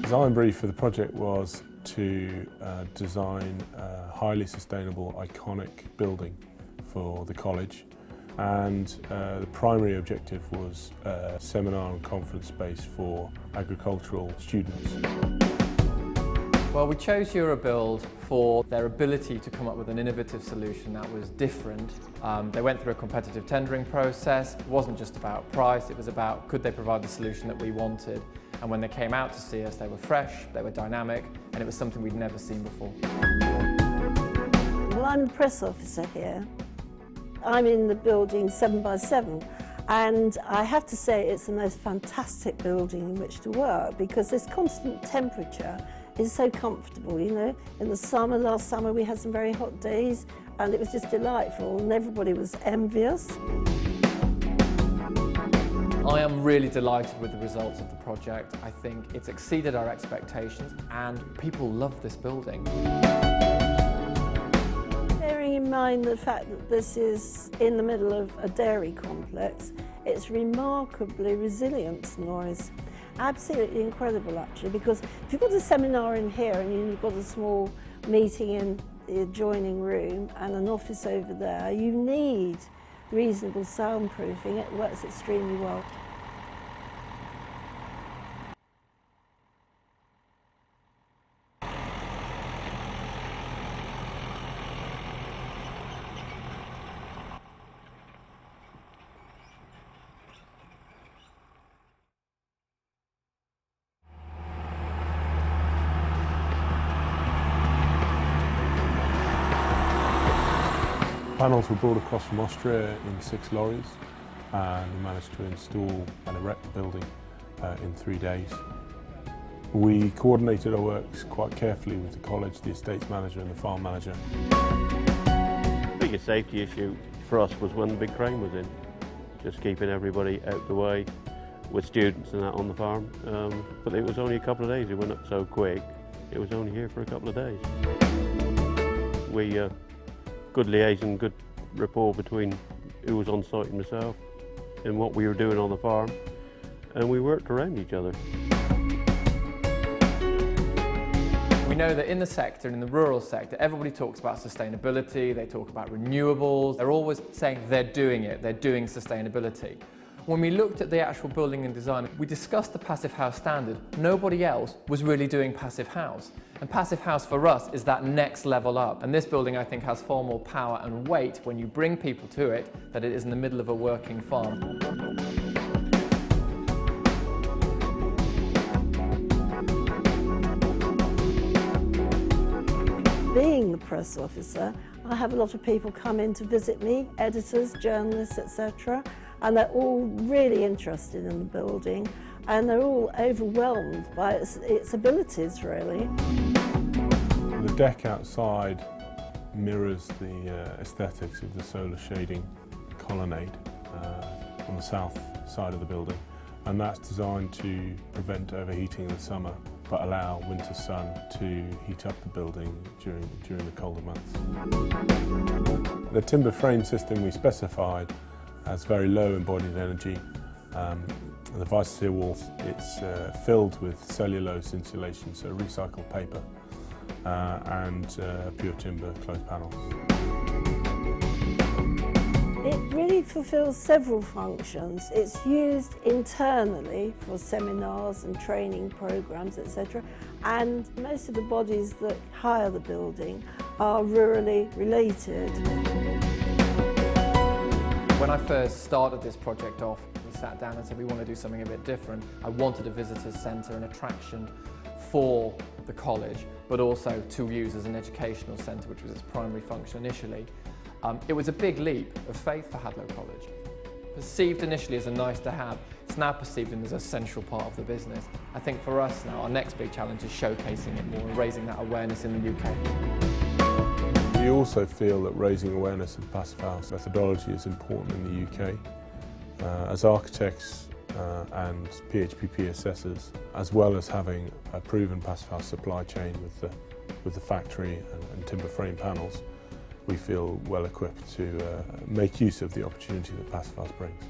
design brief for the project was to design a highly sustainable, iconic building for the college, and the primary objective was a seminar and conference space for agricultural students. Well, we chose Eurobuild for their ability to come up with an innovative solution that was different. They went through a competitive tendering process. It wasn't just about price, it was about could they provide the solution that we wanted. And when they came out to see us, they were fresh, they were dynamic, and it was something we'd never seen before. Well, I'm a press officer here. I'm in the building 7 by 7. And I have to say it's the most fantastic building in which to work, because this constant temperature is so comfortable, you know. In the summer, last summer, we had some very hot days and it was just delightful and everybody was envious. I am really delighted with the results of the project. I think it's exceeded our expectations and people love this building. Bearing in mind the fact that this is in the middle of a dairy complex, it's remarkably resilient to noise. Absolutely incredible actually, because if you've got a seminar in here and you've got a small meeting in the adjoining room and an office over there, you need reasonable soundproofing. It works extremely well. Panels were brought across from Austria in 6 lorries, and we managed to install and erect the building in 3 days. We coordinated our works quite carefully with the college, the estates manager and the farm manager. The biggest safety issue for us was when the big crane was in, just keeping everybody out the way with students and that on the farm. But it was only a couple of days, it went up so quick, it was only here for a couple of days. Good liaison, good rapport between who was on site and myself and what we were doing on the farm, and we worked around each other. We know that in the sector, in the rural sector, everybody talks about sustainability, they talk about renewables, they're always saying they're doing it, they're doing sustainability. When we looked at the actual building and design, we discussed the passive house standard. Nobody else was really doing passive house. And passive house for us is that next level up. And this building, I think, has far more power and weight when you bring people to it that it is in the middle of a working farm. Being the press officer, I have a lot of people come in to visit me, editors, journalists, etc. And they're all really interested in the building and they're all overwhelmed by its abilities, really. The deck outside mirrors the aesthetics of the solar shading colonnade on the south side of the building, and that's designed to prevent overheating in the summer but allow winter sun to heat up the building during the colder months. The timber frame system we specified has very low embodied energy. The vice-sear wall, it's filled with cellulose insulation, so recycled paper, and pure timber closed panels. It really fulfills several functions. It's used internally for seminars and training programs, etc. And most of the bodies that hire the building are rurally related. When I first started this project off, we sat down and said we want to do something a bit different. I wanted a visitors centre, an attraction for the college, but also to use as an educational centre, which was its primary function initially. It was a big leap of faith for Hadlow College. Perceived initially as a nice to have, it's now perceived as a central part of the business. I think for us now, our next big challenge is showcasing it more and raising that awareness in the UK. We also feel that raising awareness of the passive house methodology is important in the UK. As architects and PHPP assessors, as well as having a proven passive house supply chain with the factory and timber frame panels, we feel well equipped to make use of the opportunity that passive house brings.